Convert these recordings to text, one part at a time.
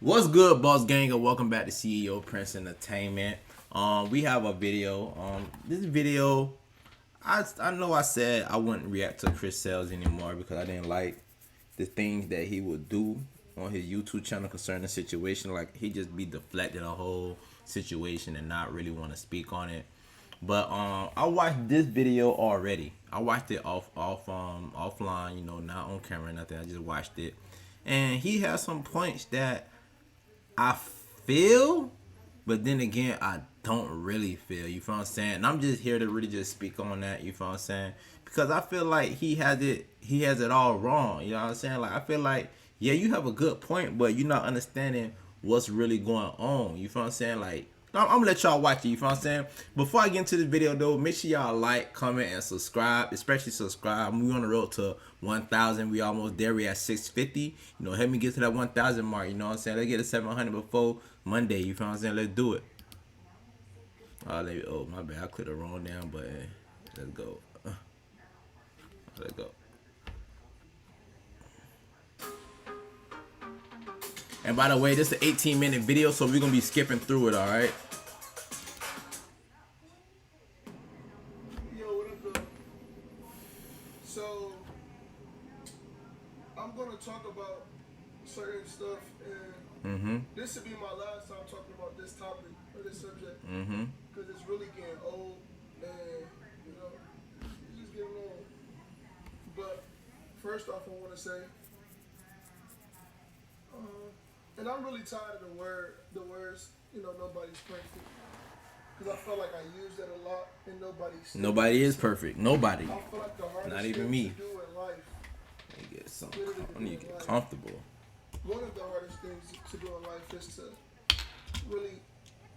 What's good, boss gang, and welcome back to CEO Prince Entertainment. We have a video. This video, I know I said I wouldn't react to Chris Sales anymore because I didn't like the things that he would do on his YouTube channel concerning the situation. Like he just be deflecting a whole situation and not really want to speak on it. But I watched this video already. I watched it offline, not on camera or nothing. I just watched it, and he has some points that I feel, but then again, I don't really feel. You feel what I'm saying? And I'm just here to really just speak on that. You feel what I'm saying? Because I feel like he has it all wrong. You know what I'm saying? Like I feel like, yeah, you have a good point, but you're not understanding what's really going on. You feel what I'm saying? Like I'm gonna let y'all watch it. You feel what I'm saying? Before I get into this video though, make sure y'all like, comment, and subscribe. Especially subscribe. We on the road to 1,000. We almost there. We at 650. Help me get to that 1,000 mark. You know what I'm saying? Let's get to 700 before Monday. You feel what I'm saying? Let's do it. Oh my bad. I clicked the wrong damn button. Let's go. Let's go. And by the way, this is an 18-minute video, so we're gonna be skipping through it. All right. Yo, what up, though? So, I'm gonna talk about certain stuff, and this would be my last time talking about this topic or this subject, because it's really getting old, and it's just getting old. But first off, I want to say, and I'm really tired of the words, nobody's perfect. Because I feel like I use that a lot, and Nobody is perfect. Nobody. I feel like the hardest Not even thing me. to do in life. I need to get comfortable. One of the hardest things to do in life is to really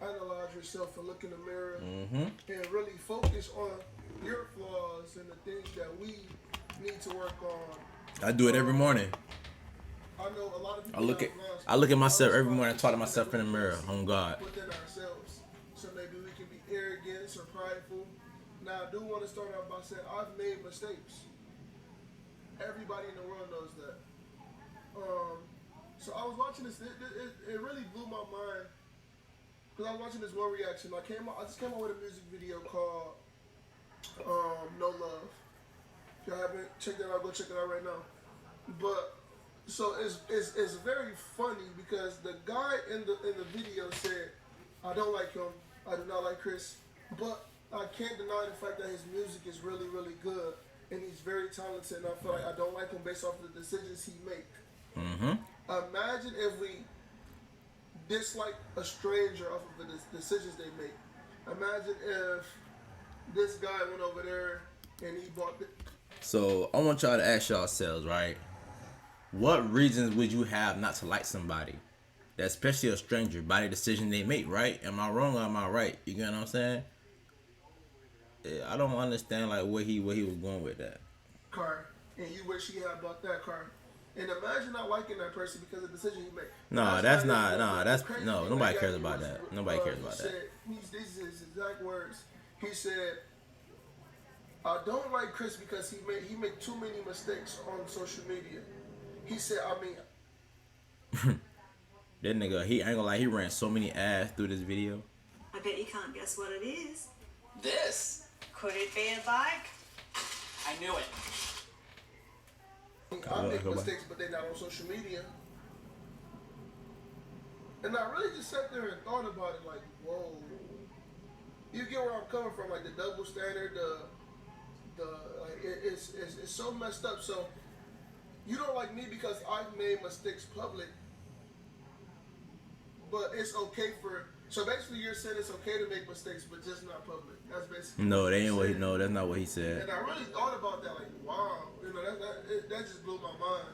analyze yourself and look in the mirror and really focus on your flaws and the things that we need to work on. I do it every morning. I know a lot of people I look at myself every morning and talk to myself in the mirror. On God. within ourselves. So maybe we can be arrogant or prideful. Now I do want to start out by saying I've made mistakes. Everybody in the world knows that. So I was watching this. It really blew my mind because I was watching this one reaction. I just came out with a music video called "No Love." If y'all haven't checked that out, go check it out right now. But so it's very funny because the guy in the video said, "I don't like him. I do not like Chris, but I can't deny the fact that his music is really, really good, and he's very talented. And I feel like I don't like him based off the decisions he make." Imagine if we dislike a stranger off of the decisions they make. Imagine if this guy went over there and he bought the. So I want y'all to ask yourselves, right? What reasons would you have not to like somebody? That's especially a stranger by the decision they make, right? Am I wrong or am I right? You get what I'm saying? Yeah, I don't understand like where he was going with that. Car, and you wish he had bought that car. And imagine not liking that person because of the decision he made. Nobody cares about that. Nobody cares about that. These are his exact words. He said, "I don't like Chris because he made too many mistakes on social media." He said, That nigga, he ain't gonna lie, he ran so many ads through this video. I bet you can't guess what it is. This? Could it be a bike? I knew it. I make mistakes, but they're not on social media. And I really just sat there and thought about it, like, whoa. You get where I'm coming from, like the double standard, it's so messed up. So you don't like me because I've made mistakes public, but it's okay for. So basically, you're saying it's okay to make mistakes, but just not public. That's basically. No, that ain't what he. No, that's not what he said. And I really thought about that, like, wow, that just blew my mind.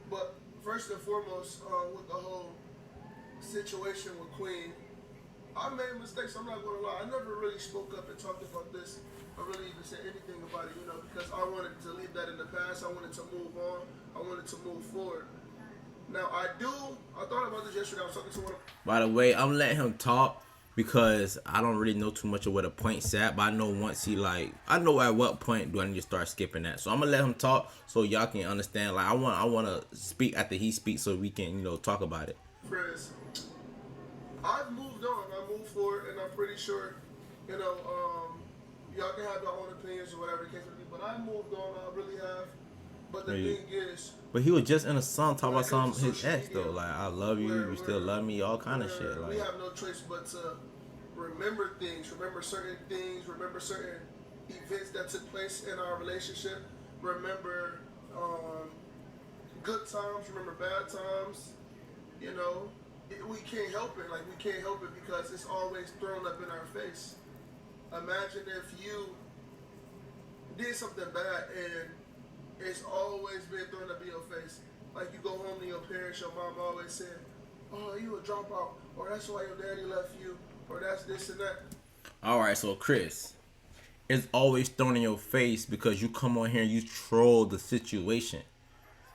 But first and foremost, with the whole situation with Queen, I made mistakes. I'm not gonna lie. I never really spoke up and talked about this, or really even said anything about it, because I wanted to leave that in the past. I wanted to move on. I wanted to move forward. Now I thought about this yesterday. I was talking to one. By the way, I'm letting him talk because I don't really know too much of where the point's at, but I know I know at what point do I need to start skipping that. So I'm gonna let him talk so y'all can understand. Like I want to speak after he speaks so we can talk about it. Chris, I've moved on. I moved forward, and I'm pretty sure, you know, y'all can have your own opinions or whatever the case may be. But I moved on. I really have. But the Maybe. thing is, But he was just in a song talking when about it comes some to his social ex media, though. Like, I love you, you still love me, all kind of shit. we Like, have no choice but to remember things, remember certain things, remember certain events that took place in our relationship, remember good times, remember bad times. You know, we can't help it. Like, we can't help it because it's always thrown up in our face. Imagine if you did something bad and it's always been thrown up in your face. Like, you go home to your parents, your mom always said, "Oh, you a dropout," or "That's why your daddy left you," or "That's this and that." all right, so Chris, it's always thrown in your face because you come on here and you troll the situation.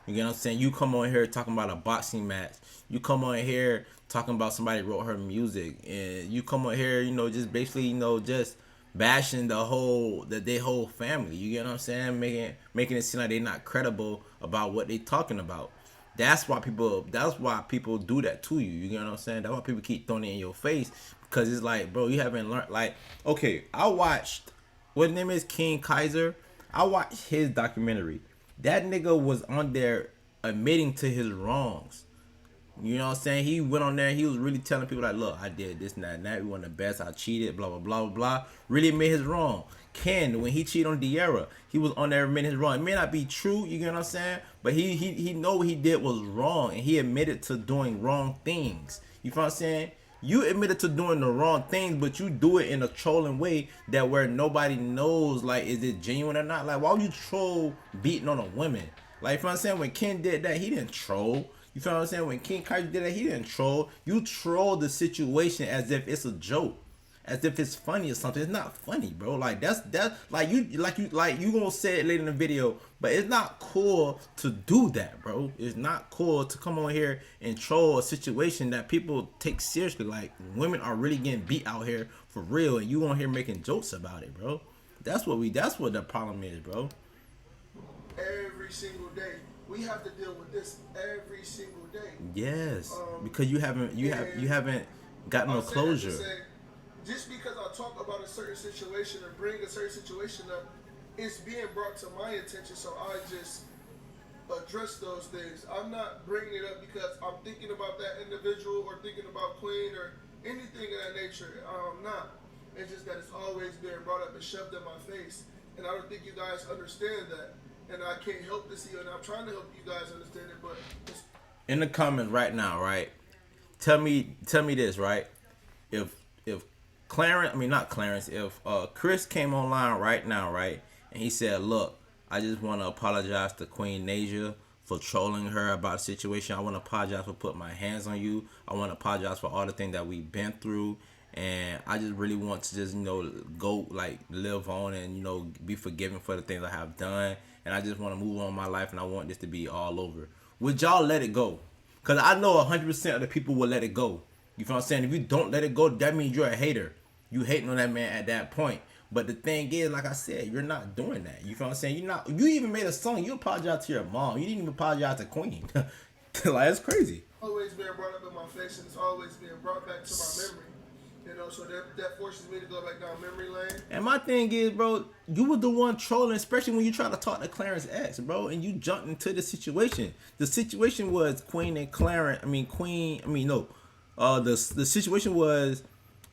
You get what I'm saying? You come on here talking about a boxing match. You come on here talking about somebody wrote her music, and you come on here, you know, just basically, you know, just bashing their whole family. You get what I'm saying? Making it seem like they're not credible about what they talking about. That's why people do that to you. You get what I'm saying? That's why people keep throwing it in your face, because it's like, bro, you haven't learned. Like, okay, I watched, what his name is, King Kaiser. I watched his documentary. That nigga was on there admitting to his wrongs. You know what I'm saying? He went on there and he was really telling people like, look, I did this and that and that. We were the best. I cheated, blah, blah, blah, blah, blah. Really admit his wrong. Ken, when he cheated on De'Ara, he was on there admitting his wrong. It may not be true, you get what I'm saying? But he know what he did was wrong, and he admitted to doing wrong things. You feel what I'm saying? You admitted to doing the wrong things, but you do it in a trolling way that where nobody knows, like, is it genuine or not? Like, why would you troll beating on a woman? Like, you feel what I'm saying? When Ken did that, he didn't troll. You feel what I'm saying? When King Kaiser did that, he didn't troll. You troll the situation as if it's a joke, as if it's funny or something. It's not funny, bro. Like, that's like you gonna say it later in the video, but it's not cool to do that, bro. It's not cool to come on here and troll a situation that people take seriously. Like, women are really getting beat out here for real, and you on here making jokes about it, bro. That's what the problem is, bro. Every single day, we have to deal with this every single day. Yes, because you haven't gotten no closure. Just because I talk about a certain situation or bring a certain situation up, it's being brought to my attention, so I just address those things. I'm not bringing it up because I'm thinking about that individual or thinking about Queen or anything of that nature. I'm not. It's just that it's always being brought up and shoved in my face, and I don't think you guys understand that. And I can't help to see it, and I'm trying to help you guys understand it, but it's... In the comments right now, right? Tell me this, right? If Chris came online right now, right, and he said, look, I just want to apologize to Queen Nasia for trolling her about the situation. I want to apologize for putting my hands on you. I want to apologize for all the things that we've been through. And I just really want to just, you know, go, like, live on and, you know, be forgiven for the things I have done. And I just want to move on in my life, and I want this to be all over. Would y'all let it go? Because I know 100% of the people will let it go. You feel what I'm saying? If you don't let it go, that means you're a hater. You hating on that man at that point. But the thing is, like I said, you're not doing that. You feel what I'm saying? You even made a song. You apologize to your mom. You didn't even apologize to Queen. Like, it's crazy. Always being brought up in my face, and it's always being brought back to my memory. You know, so that forces me to go back down memory lane. And my thing is, bro, you were the one trolling, especially when you try to talk to Clarence X, bro, and you jumped into the situation. The situation was Queen and Clarence. The situation was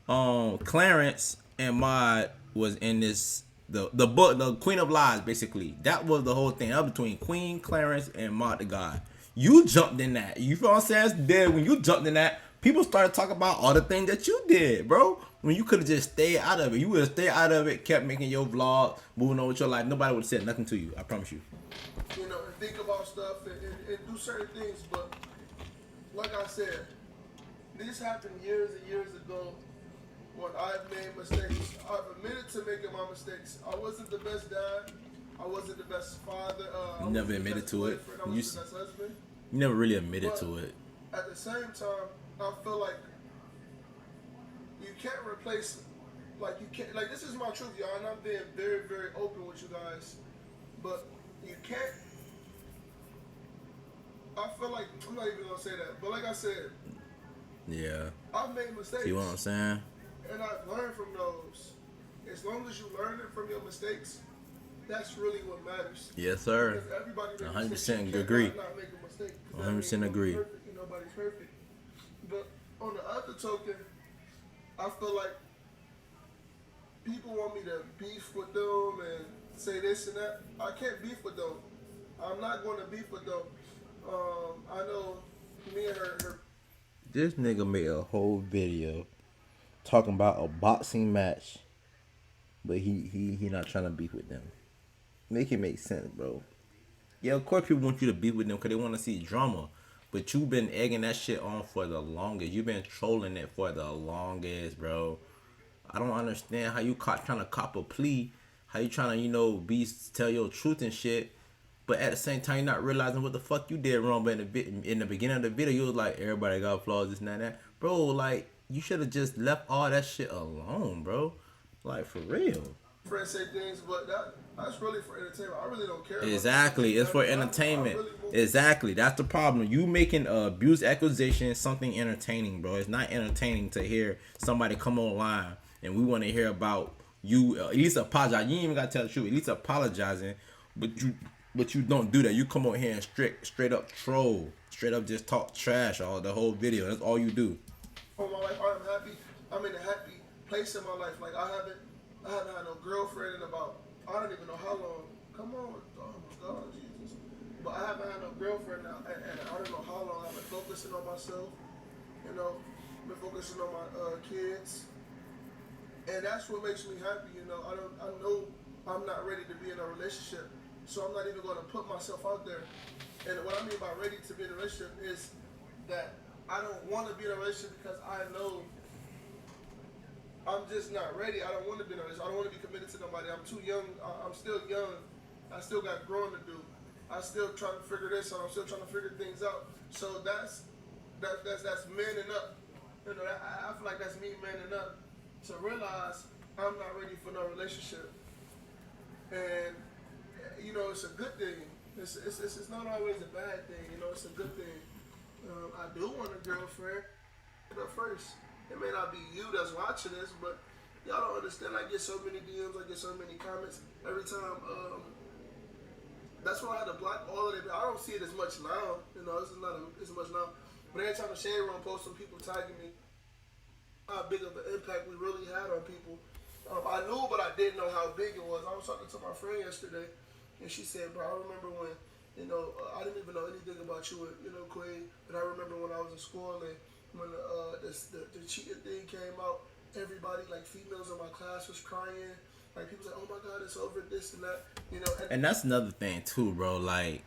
Clarence and Maud was in this the book, the Queen of Lies, basically. That was the whole thing. That was between Queen, Clarence, and Maud the God. You jumped in that. You feel what I'm saying? It's dead. When you jumped in that, people started talking about all the things that you did, bro. When you could have just stayed out of it. You would have stayed out of it, kept making your vlog, moving on with your life. Nobody would have said nothing to you. I promise you. You know, and think about stuff and do certain things. But like I said, this happened years and years ago when I've made mistakes. I've admitted to making my mistakes. I wasn't the best dad. I wasn't the best father. You never admitted to it. I wasn't the best husband. You never really admitted to it. At the same time, I feel like you can't replace, like you can't, like this is my truth, y'all, and I'm being very, very open with you guys, but you can't, I feel like, I'm not even gonna say that, but like I said, Yeah. I've made mistakes. See what I'm saying? And I've learned from those. As long as you learn it from your mistakes, that's really what matters. Yes, sir. Because everybody makes 100% mistakes. You agree. cannot not make a mistake. 100% agree. Perfect, and nobody's perfect. But on the other token, I feel like people want me to beef with them and say this and that. I can't beef with them. I'm not going to beef with them. I know me and her. This nigga made a whole video talking about a boxing match, but he not trying to beef with them. Make it make sense, bro. Yeah, of course people want you to beef with them because they want to see drama. But you've been egging that shit on for the longest. You've been trolling it for the longest, bro. I don't understand how you trying to cop a plea. How you trying to, tell your truth and shit. But at the same time, you're not realizing what the fuck you did wrong. But in the beginning of the video, you was like, everybody got flaws, this and that. Bro, like, you should have just left all that shit alone, bro. Like, for real. Friends say things, but that's really for entertainment. I really don't care. Exactly, it's for entertainment. Exactly, that's the problem. You making abuse accusation something entertaining, bro. It's not entertaining to hear somebody come online and we want to hear about you. At least apologize. You ain't even got to tell the truth. At least apologizing, but you don't do that. You come on here and straight up troll, straight up just talk trash all the whole video. That's all you do. For my life, I'm happy. I'm in a happy place in my life. Like I haven't had no girlfriend in about, I don't even know how long. Come on, oh my God, Jesus. But I haven't had no girlfriend now, and I don't know how long. I've been focusing on myself, been focusing on my kids, and that's what makes me happy. I know I'm not ready to be in a relationship, so I'm not even going to put myself out there. And what I mean by ready to be in a relationship is that I don't want to be in a relationship because I know I'm just not ready. I don't want to be in a relationship. I don't want to be committed to nobody. I'm too young. I'm still young. I still got growing to do. I'm still trying to figure this out. I'm still trying to figure things out. So that's manning up. I feel like that's me manning up to realize I'm not ready for no relationship. And it's a good thing. It's not always a bad thing. It's a good thing. I do want a girlfriend. First. It may not be you that's watching this, but y'all don't understand. I get so many DMs, I get so many comments every time. That's why I had to block all of it. I don't see it as much now. This is not as much now. But every time the Shade Room posts some people tagging me, how big of an impact we really had on people. I knew, but I didn't know how big it was. I was talking to my friend yesterday, and she said, bro, I remember when, I didn't even know anything about you, Quay, but I remember when I was in school and when the cheating thing came out, everybody, like females in my class was crying. Like people said, oh my God, it's over, this and that. And that's another thing too, bro. Like,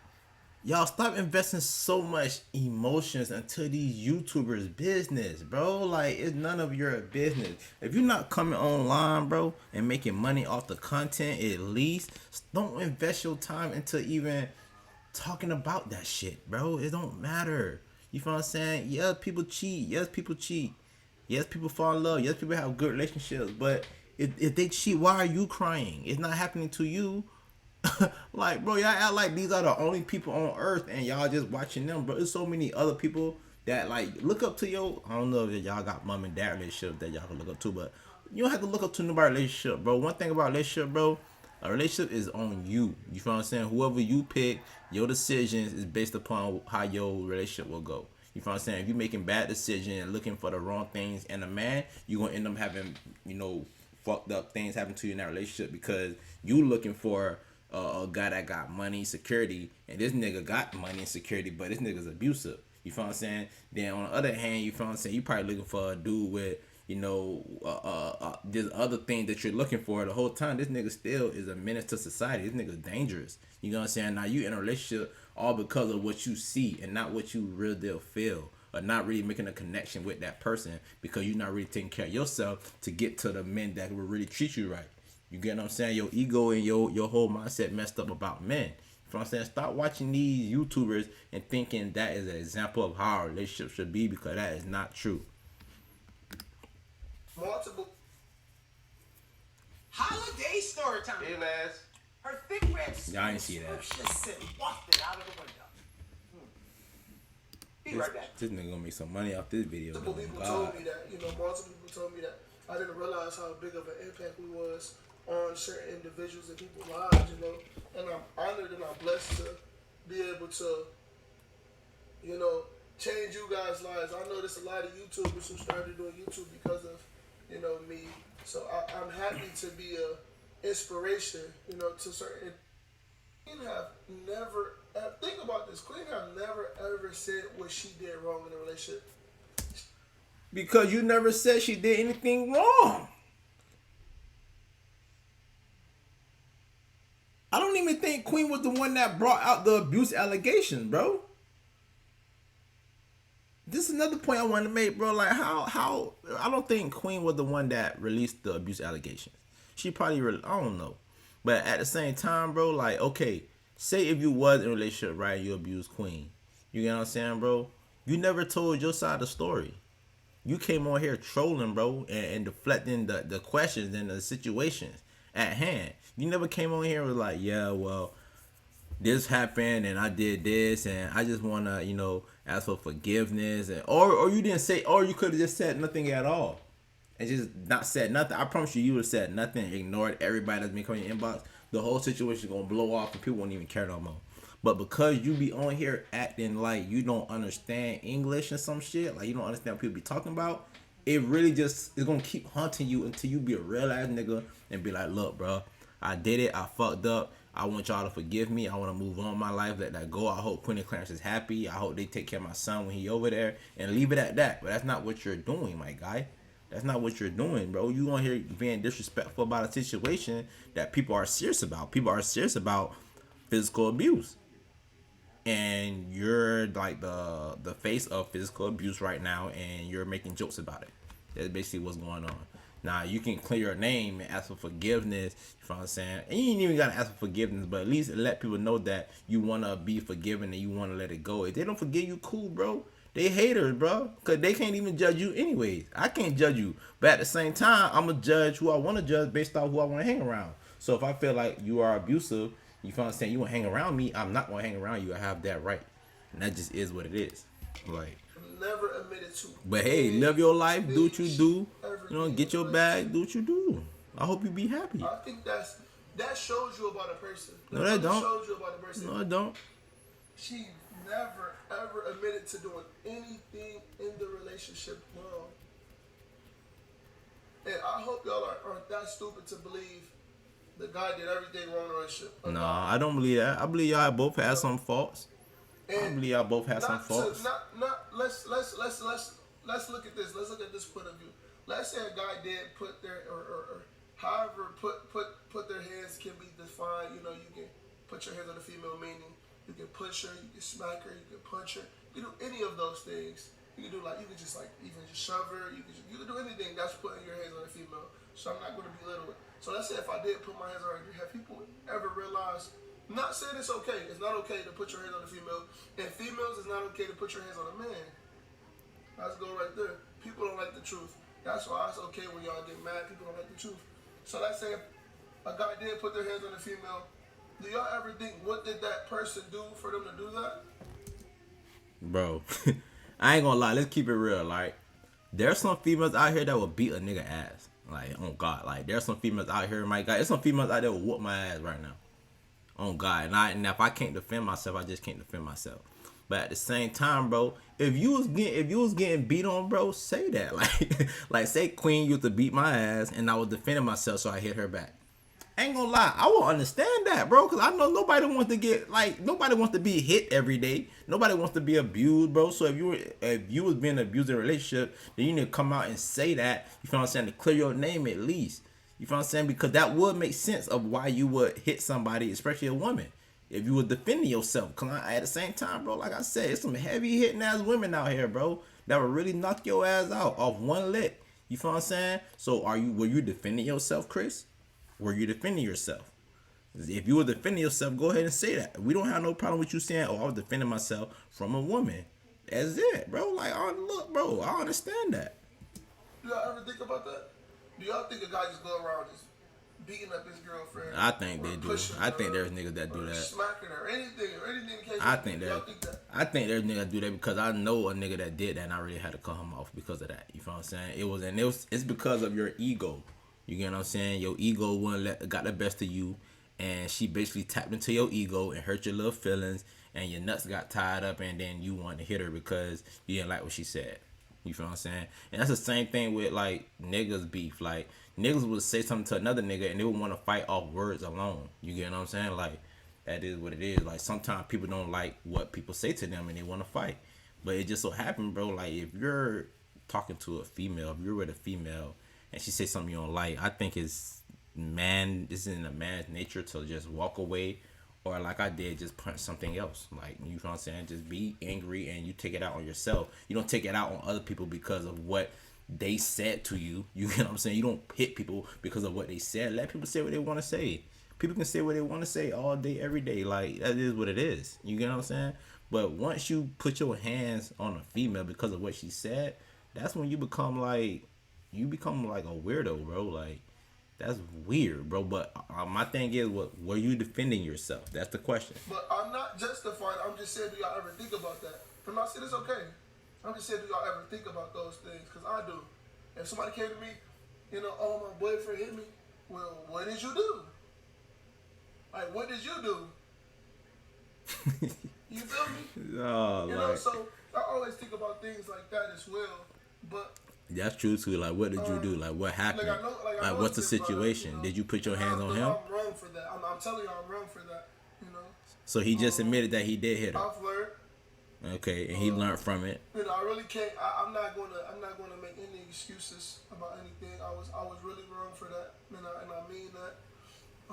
y'all stop investing so much emotions into these YouTubers' business, bro. Like, it's none of your business. If you're not coming online, bro, and making money off the content, at least don't invest your time into even talking about that shit, bro. It don't matter. You feel what I'm saying? Yes, people cheat. Yes, people cheat. Yes, people fall in love. Yes, people have good relationships. But if they cheat, why are you crying? It's not happening to you. Like, bro, y'all act like these are the only people on earth and y'all just watching them, bro. There's so many other people that, like, look up to your, I don't know if y'all got mom and dad relationships that y'all can look up to, but you don't have to look up to nobody's relationship, bro. One thing about relationship, bro, a relationship is on you. You feel what I'm saying? Whoever you pick, your decisions is based upon how your relationship will go. You feel what I'm saying? If you're making bad decisions and looking for the wrong things in a man, you're going to end up having, fucked up things happen to you in that relationship because you looking for a guy that got money, security, and this nigga got money and security, but this nigga's abusive. You feel what I'm saying? Then on the other hand, you feel what I'm saying? You probably looking for a dude with, this other thing that you're looking for the whole time. This nigga still is a menace to society. This nigga's dangerous. You know what I'm saying? Now you in a relationship all because of what you see and not what you real deal feel, or not really making a connection with that person because you're not really taking care of yourself to get to the men that will really treat you right. You get what I'm saying? Your ego and your whole mindset messed up about men. You know what I'm saying? Stop watching these YouTubers and thinking that is an example of how a relationship should be, because that is not true. Multiple. Holiday story time. Hey, lads. Her thick red Y'all ain't see that. scripture said wafted out of the window. be right back. This nigga gonna make some money off this video. Multiple Though. people God. told me that, multiple people told me that. I didn't realize how big of an impact we was on certain individuals and people's lives, And I'm honored and I'm blessed to be able to, change you guys' lives. I know there's a lot of YouTubers who started doing YouTube because of, me. So I'm happy to be a inspiration, to certain. Queen have never, think about this. Queen have never ever said what she did wrong in a relationship. Because you never said she did anything wrong. I don't even think Queen was the one that brought out the abuse allegations, bro. This is another point I want to make, bro. Like, how I don't think Queen was the one that released the abuse allegations. She probably, I don't know. But at the same time, bro, like, okay, say if you was in a relationship, right, you abused Queen. You get what I'm saying, bro? You never told your side of the story. You came on here trolling, bro, and deflecting the questions and the situations at hand. You never came on here and was like, yeah, well, this happened and I did this and I just want to, ask for forgiveness. Or you didn't say, or you could have just said nothing at all and just not said nothing. I promise you would have said nothing, ignored everybody that's been coming in your inbox. The whole situation is going to blow off and people won't even care no more. But because you be on here acting like you don't understand English and some shit, like you don't understand what people be talking about, it really just is going to keep haunting you until you be a real ass nigga and be like, look, bro, I did it. I fucked up. I want y'all to forgive me. I want to move on in my life, let that go. I hope Quinn and Clarence is happy. I hope they take care of my son when he over there and leave it at that. But that's not what you're doing, my guy. That's not what you're doing, bro. You on here being disrespectful about a situation that people are serious about. People are serious about physical abuse. And you're like the face of physical abuse right now, and you're making jokes about it. That's basically what's going on. Now, you can clear your name and ask for forgiveness, you know what I'm saying? And you ain't even got to ask for forgiveness, but at least let people know that you want to be forgiven and you want to let it go. If they don't forgive you, cool, bro. They haters, bro, because they can't even judge you anyways. I can't judge you, but at the same time, I'm going to judge who I want to judge based off who I want to hang around. So if I feel like you are abusive, you feel what I'm saying, you want to hang around me, I'm not going to hang around you. I have that right. And that just is what it is. Like, Never admitted to. but hey, live your life, do what you do. Get your bag, do what you do. I hope you be happy. I think that shows you about a person. No, that don't. Shows you about a person. No, it don't. She never ever admitted to doing anything in the relationship wrong. And I hope y'all aren't that stupid to believe the guy did everything wrong in the relationship. Nah, I don't believe that. I believe y'all both had some faults. I believe y'all both had some faults. Let's look at this. Let's look at this point of view. Let's say a guy did put their or however put their hands can be defined. You can put your hands on the female, meaning you can push her, you can smack her, you can punch her. You can do any of those things. You can do even just shove her. You can do anything that's putting your hands on a female. So I'm not going to belittle it. So let's say if I did put my hands on her, have people ever realized? I'm not saying it's okay. It's not okay to put your hands on a female. And females, it's not okay to put your hands on a man. Let's go right there. People don't like the truth. That's why it's okay when y'all get mad. People don't like the truth. So let's say if a guy did put their hands on a female, do y'all ever think, what did that person do for them to do that? Bro, I ain't gonna lie. Let's keep it real. Like, there's some females out here that will beat a nigga ass. Like, oh God. Like, there's some females out here, my guy. There's some females out there will whoop my ass right now. Oh God. And if I can't defend myself, I just can't defend myself. But at the same time, bro, if you was getting beat on, bro, say that. Like say Queen used to beat my ass and I was defending myself, so I hit her back. I ain't gonna lie, I will understand that, bro, because I know nobody wants to be hit every day. Nobody wants to be abused, bro. So if you was being abused in a relationship, then you need to come out and say that. You feel what I'm saying? To clear your name at least. You feel what I'm saying? Because that would make sense of why you would hit somebody, especially a woman, if you were defending yourself. Cause at the same time, bro, like I said, it's some heavy hitting ass women out here, bro, that will really knock your ass out off one lick. You feel what I'm saying? So were you defending yourself, Chris? Were you defending yourself? If you were defending yourself, go ahead and say that. We don't have no problem with you saying, oh, I was defending myself from a woman. That's it, bro. Like, oh, look, bro, I understand that. Do y'all ever think about that? Do y'all think a guy just go around just beating up his girlfriend. I think or they do. pushing I think her, there's niggas that do or that. smacking her, anything the case. I think y'all that. think that. I think there's niggas that do that because I know a nigga that did that and I really had to cut him off because of that. You feel what I'm saying? It's because of your ego. You get what I'm saying? Your ego got the best of you, and she basically tapped into your ego and hurt your little feelings, and your nuts got tied up, and then you wanted to hit her because you didn't like what she said. You feel what I'm saying? And that's the same thing with like niggas beef. Like niggas would say something to another nigga and they would want to fight off words alone. You get what I'm saying? Like that is what it is. Like sometimes people don't like what people say to them and they want to fight. But it just so happened, bro. Like if you're talking to a female, if you're with a female and she says something you don't like, I think it's in a man's nature to just walk away, or like I did, just punch something else. Like, you know what I'm saying? Just be angry and you take it out on yourself. You don't take it out on other people because of what they said to you. You know what I'm saying? You don't hit people because of what they said. Let people say what they want to say. People can say what they want to say all day, every day. Like, that is what it is. You get what I'm saying? But once you put your hands on a female because of what she said, that's when you become like a weirdo, bro. Like, that's weird, bro. But my thing is, were you defending yourself? That's the question. But I'm not justifying. I'm just saying, do y'all ever think about that? I'm not saying it's okay. I'm just saying, do y'all ever think about those things? Because I do. If somebody came to me, oh, my boyfriend hit me. Well, what did you do? Like, what did you do? You feel me? Oh, so I always think about things like that as well. But that's true too. Like, what did you do? Like, what happened? I know what's the it's been brought up, situation? Did you put your hands on him? I'm wrong for that. I'm telling you, I'm wrong for that. So he just admitted that he did hit her. I've learned. Okay, and he learned from it. I really can't. I'm not gonna make any excuses about anything. I was really wrong for that, and I mean that.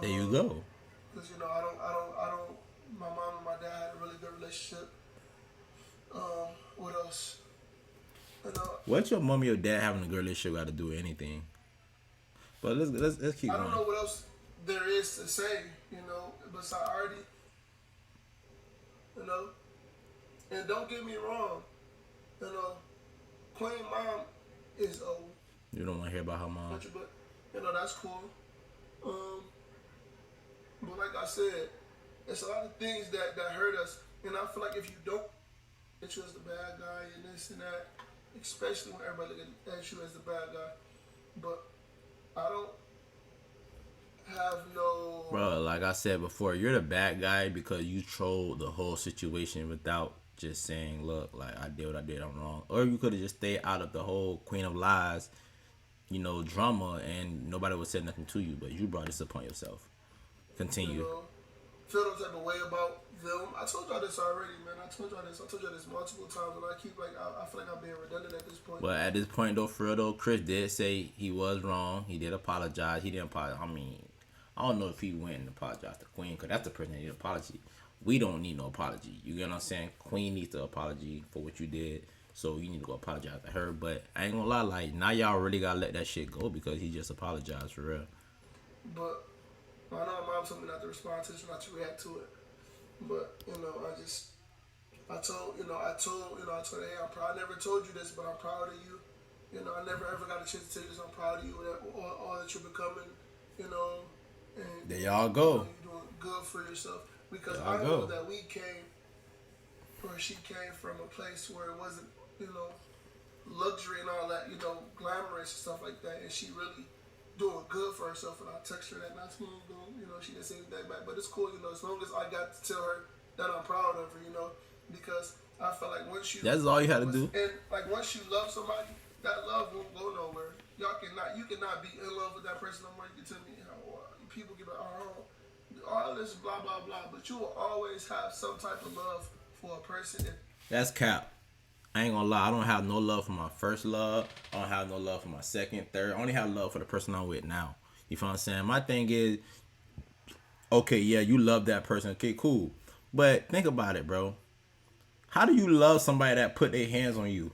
There you go. Because I don't. My mom and my dad had a really good relationship. What else? What's your mom or your dad having a good relationship got to do with anything? But let's keep going. I don't know what else there is to say. Besides already. And don't get me wrong. Queen mom is old. You don't want to hear about her mom. But that's cool. But like I said, it's a lot of things that hurt us, and I feel like if you don't, that you as the bad guy and this and that, especially when everybody look at you as the bad guy. But I don't have no. Bro, like I said before, you're the bad guy because you trolled the whole situation without just saying, look, like, I did what I did, I'm wrong. Or you could have just stayed out of the whole Queen of Lies, drama, and nobody would say nothing to you, but you brought this upon yourself. Continue. Feel no type of way about them. I told y'all this already, man. I told y'all this multiple times, and I keep I feel like I'm being redundant at this point. But at this point, though, for real, though, Chris did say he was wrong. He did apologize. He didn't apologize. I mean, I don't know if he went and apologized to Queen, because that's the person that needs an apology. We don't need no apology. You get what I'm saying? Queen needs the apology for what you did, so you need to go apologize to her. But I ain't gonna lie, like, now y'all really gotta let that shit go because he just apologized for real. But I know my mom told me not to respond to it, not to react to it. But I told her, hey, I never told you this, but I'm proud of you. I never ever got a chance to tell you this. I'm proud of you, all that you're becoming. And there y'all go. You're doing good for yourself, because I know that she came from a place where it wasn't, luxury and all that, glamorous and stuff like that, and she really doing good for herself. And I text her that not too long ago. She didn't say anything back, but it's cool, as long as I got to tell her that I'm proud of her, because I felt like once you, that's all you had to do. And like once you love somebody, that love won't go nowhere. You cannot be in love with that person no more. You can tell me how people get all this blah blah blah, but you will always have some type of love for a person. That's cap. I ain't gonna lie, I don't have no love for my first love. I don't have no love for my second, third. I only have love for the person I'm with now. You feel what I'm saying? My thing is, okay, yeah, you love that person. Okay, cool. But think about it, bro. How do you love somebody that put their hands on you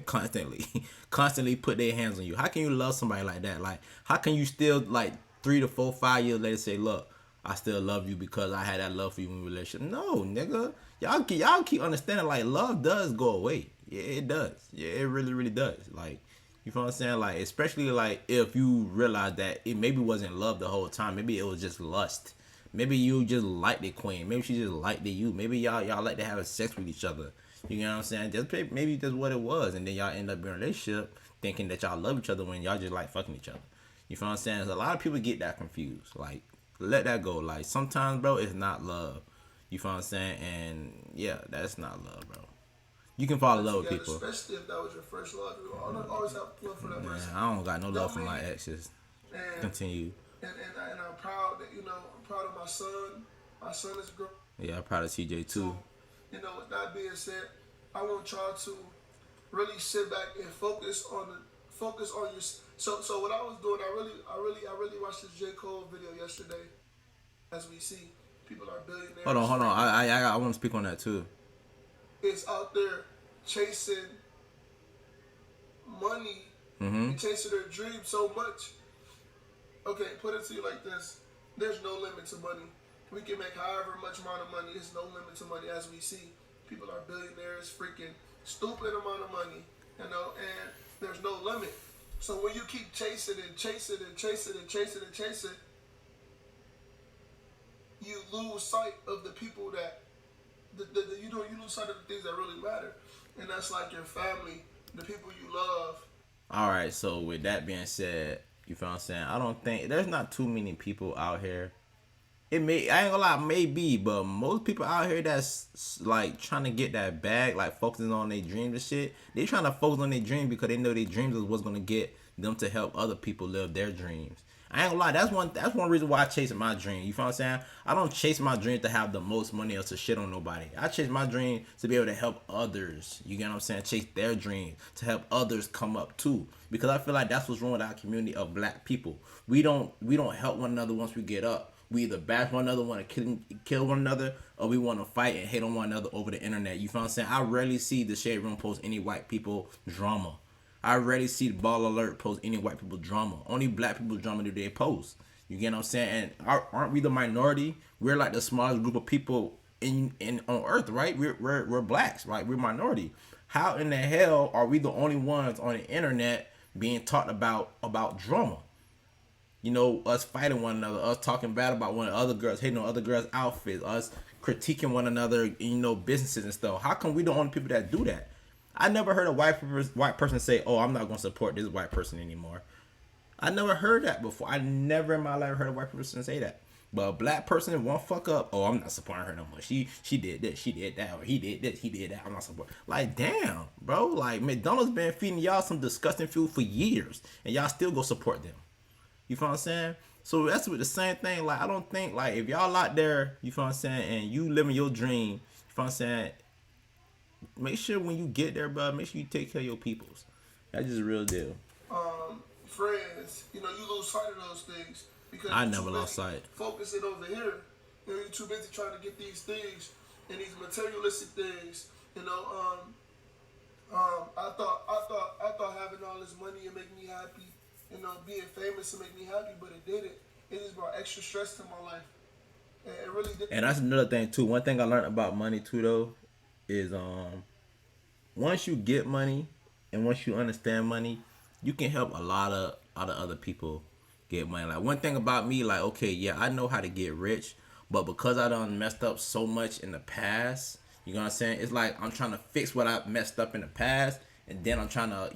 constantly? Constantly put their hands on you. How can you love somebody like that? Like, how can you still, like, 3 to 4, 5 years later say, look, I still love you because I had that love for you in a relationship? No, nigga. Y'all keep understanding, like, love does go away. Yeah, it does. Yeah, it really, really does. Like, You feel what I'm saying? Like, especially like if you realize that it maybe wasn't love the whole time. Maybe it was just lust. Maybe you just liked the queen. Maybe she just liked you. Maybe y'all like to have sex with each other. You know what I'm saying? Just maybe that's what it was, and then y'all end up in a relationship thinking that y'all love each other when y'all just like fucking each other. You feel what I'm saying? So a lot of people get that confused. Like, let that go. Like, sometimes, bro, it's not love. You feel what I'm saying? And yeah, that's not love, bro. You can fall in love with people. Especially if that was your first love. You always have love for that Man, person. I don't got no love for my exes. And, Continue. And I'm proud that, I'm proud of my son. My son is grown. Yeah, I'm proud of TJ too. So, with that being said, I want y'all to really sit back and focus on your. So what I was doing, I really watched this J. Cole video yesterday. As we see, people are billionaires. Hold on. I want to speak on that too. Is out there chasing money and chasing their dreams so much. Okay, put it to you like this. There's no limit to money. We can make however much amount of money. There's no limit to money. As we see, people are billionaires, freaking stupid amount of money, and there's no limit. So when you keep chasing and chasing and chasing and chasing and chasing, you lose sight of the people that you lose sight of the things that really matter, and that's like your family, the people you love. All right. So with that being said, you feel what I'm saying? I don't think there's not too many people out here. I ain't gonna lie, maybe, but most people out here that's like trying to get that bag, like focusing on their dreams and shit. They trying to focus on their dream because they know their dreams is what's gonna get them to help other people live their dreams. I ain't gonna lie, that's one reason why I chase my dream. You feel what I'm saying? I don't chase my dream to have the most money or to shit on nobody. I chase my dream to be able to help others. You get what I'm saying? Chase their dream to help others come up too. Because I feel like that's what's wrong with our community of black people. We don't help one another once we get up. We either bash one another, want to kill one another, or we want to fight and hate on one another over the internet. You feel what I'm saying? I rarely see the Shade Room post any white people drama. I rarely see the Ball Alert post any white people drama. Only black people drama do they post. You get what I'm saying? And aren't we the minority? We're like the smallest group of people in on earth, right? We're blacks, right? We're minority. How in the hell are we the only ones on the internet being talked about drama? Us fighting one another, us talking bad about one other girls, hating on other girls' outfits, us critiquing one another, businesses and stuff. How come we the only people that do that? I never heard a white person say, "Oh, I'm not going to support this white person anymore." I never heard that before. I never in my life heard a white person say that. But a black person won't fuck up. "Oh, I'm not supporting her no more. She did this, she did that, or he did this, he did that. I'm not supporting." Like, damn, bro. Like, McDonald's been feeding y'all some disgusting food for years, and y'all still go support them. You feel what I'm saying? So that's with the same thing. Like, I don't think, like, if y'all out there, you feel what I'm saying, and you living your dream, you feel what I'm saying, make sure when you get there, bro, make sure you take care of your peoples. That's just a real deal. Friends, you lose sight of those things because I never lost sight. Focusing over here, you're too busy trying to get these things and these materialistic things. I thought having all this money would make me happy. Being famous to make me happy, but it didn't. It just brought extra stress to my life. And it really did. And that's another thing too. One thing I learned about money too, though, is once you get money and once you understand money, you can help a lot of other people get money. Like, one thing about me, like, okay, yeah, I know how to get rich, but because I done messed up so much in the past, you know what I'm saying? It's like I'm trying to fix what I messed up in the past, and then I'm trying to,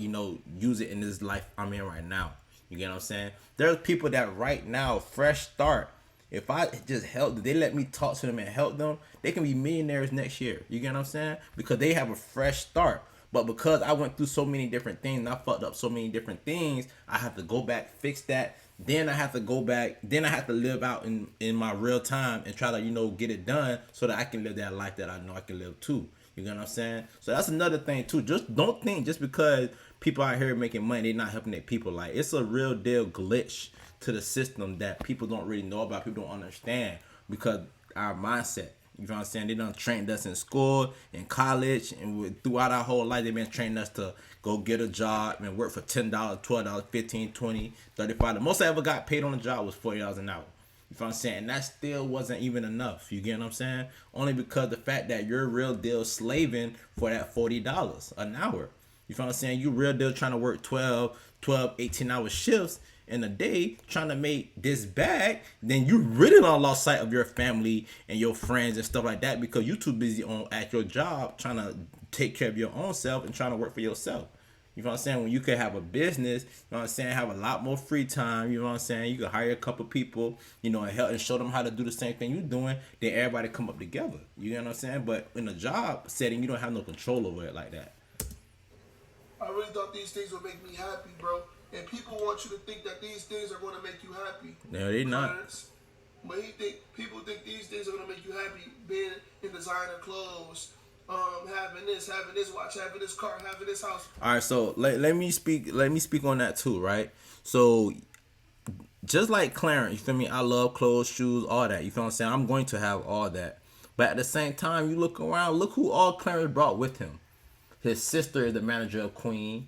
use it in this life I'm in right now. You get what I'm saying? There's people that right now, fresh start, if I just help, they let me talk to them and help them, they can be millionaires next year. You get what I'm saying? Because they have a fresh start. But because I went through so many different things, and I fucked up so many different things, I have to go back, fix that. Then I have to go back. Then I have to live out in my real time and try to, get it done so that I can live that life that I know I can live too. You get what I'm saying? So that's another thing too. Just don't think just because people out here making money, they're not helping their people. Like, it's a real deal glitch to the system that people don't really know about, people don't understand, because our mindset. You know what I'm saying? They done trained us in school, in college, and throughout our whole life, they've been training us to go get a job and work for $10, $12, $15, $20, $35. The most I ever got paid on a job was $40 an hour. You know what I'm saying? And that still wasn't even enough. You get what I'm saying? Only because the fact that you're real deal slaving for that $40 an hour. You feel what I'm saying? You real deal trying to work 12, 18-hour shifts in a day trying to make this bag, then you really don't lost sight of your family and your friends and stuff like that because you too busy on at your job trying to take care of your own self and trying to work for yourself. You know what I'm saying? When you could have a business, you know what I'm saying, have a lot more free time, you know what I'm saying? You could hire a couple people, you know, and help and show them how to do the same thing you're doing, then everybody come up together. You know what I'm saying? But in a job setting, you don't have no control over it like that. I really thought these things would make me happy, bro. And people want you to think that these things are going to make you happy. No, they not. But people think these things are going to make you happy. Being in designer clothes, having this watch, having this car, having this house. All right, so let me speak on that too, right? So just like Clarence, you feel me? I love clothes, shoes, all that. You feel what I'm saying? I'm going to have all that. But at the same time, you look around, look who all Clarence brought with him. His sister is the manager of Queen.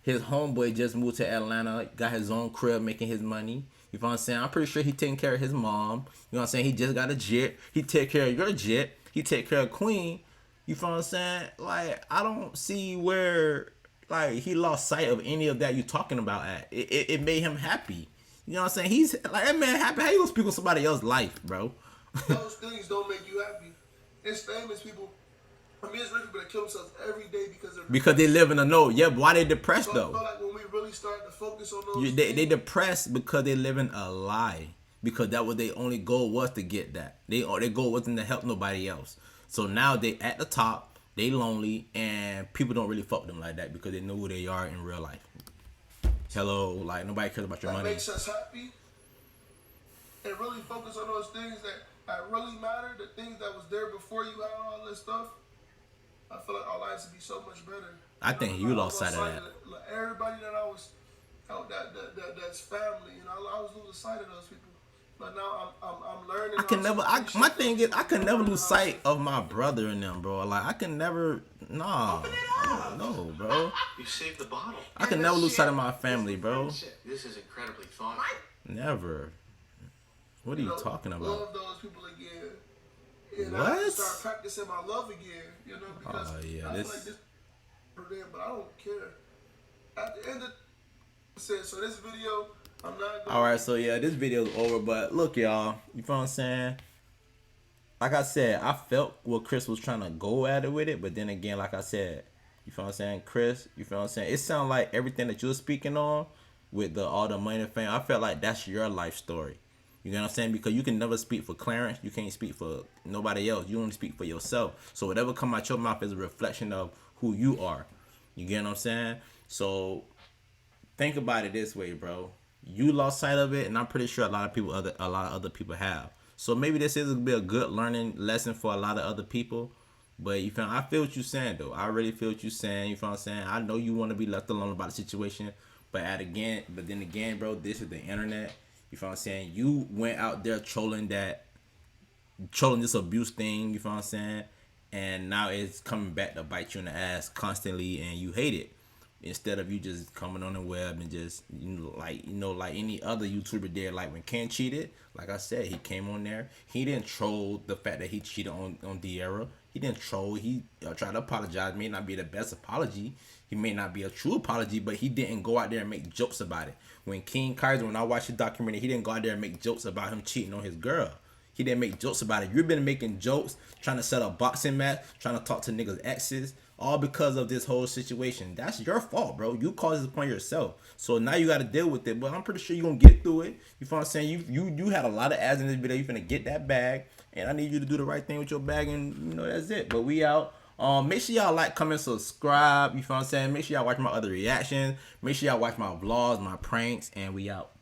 His homeboy just moved to Atlanta, got his own crib, making his money. You know what I'm saying? I'm pretty sure he taking care of his mom. You know what I'm saying? He just got a jet. He take care of your jet. He take care of Queen. You know what I'm saying? Like, I don't see where, like, he lost sight of any of that you talking about at. It made him happy. You know what I'm saying? He's, like, that man happy. How you gonna speak on somebody else's life, bro? Those things don't make you happy. It's famous people. I mean, it's rich people that kill themselves every day because they live in a no. Yeah, but why they depressed so though? I feel like when we really start to focus on those They depressed because they live in a lie. Because that was their only goal was to get that. Their goal wasn't to help nobody else. So now they at the top, they lonely, and people don't really fuck with them like that because they know who they are in real life. Hello, like nobody cares about your that money. makes us happy and really focus on those things that really matter, the things that was there before you had all this stuff. I feel like our lives would be so much better. I think you lost sight of that. Like everybody that I was, that's family. You know, I was losing sight of those people. But now I'm learning. I can never. My thing is, I can never lose sight of my brother and them, bro. Like I can never. Nah, no, bro. You saved the bottle. I can never lose sight of my family, bro. This is incredibly thoughtful. Never. What are you talking about? Love those people again. And What? I have to start practicing my love again. You know, because Oh, yeah, I this- feel like this for them, but I don't care. At the end of so this video, I'm not going. All right, so yeah, this video is over. But look, y'all, you feel what I'm saying? Like I said, I felt what Chris was trying to go at it with it, but then again, like I said, you feel what I'm saying, Chris? You feel what I'm saying? It sounds like everything that you're speaking on with all the money and fame. I felt like that's your life story. You know what I'm saying? Because you can never speak for Clarence. You can't speak for nobody else. You only speak for yourself. So whatever come out your mouth is a reflection of who you are. You get what I'm saying? So think about it this way, bro. You lost sight of it, and I'm pretty sure a lot of other people have. So maybe this is gonna be a good learning lesson for a lot of other people. But you feel, I feel what you're saying though. I really feel what you're saying. You feel what I'm saying? I know you want to be left alone about the situation, but then again, bro, this is the internet. You feel what I'm saying? You went out there trolling this abuse thing, you feel what I'm saying? And now it's coming back to bite you in the ass constantly and you hate it. Instead of you just coming on the web and just, like any other YouTuber did, like when Ken cheated, like I said, he came on there. He didn't troll the fact that he cheated on De'Ara. He didn't troll. He tried to apologize. It may not be the best apology. He may not be a true apology, but he didn't go out there and make jokes about it. When King Kaiser, when I watched the documentary, he didn't go out there and make jokes about him cheating on his girl. He didn't make jokes about it. You've been making jokes, trying to set a boxing match, trying to talk to niggas' exes, all because of this whole situation. That's your fault, bro. You caused this upon yourself. So now you got to deal with it. But I'm pretty sure you're going to get through it. You feel what I'm saying? You had a lot of ads in this video. You're going to get that bag. And I need you to do the right thing with your bag. And, that's it. But we out. Make sure y'all like, comment, subscribe. You feel what I'm saying? Make sure y'all watch my other reactions. Make sure y'all watch my vlogs, my pranks. And we out.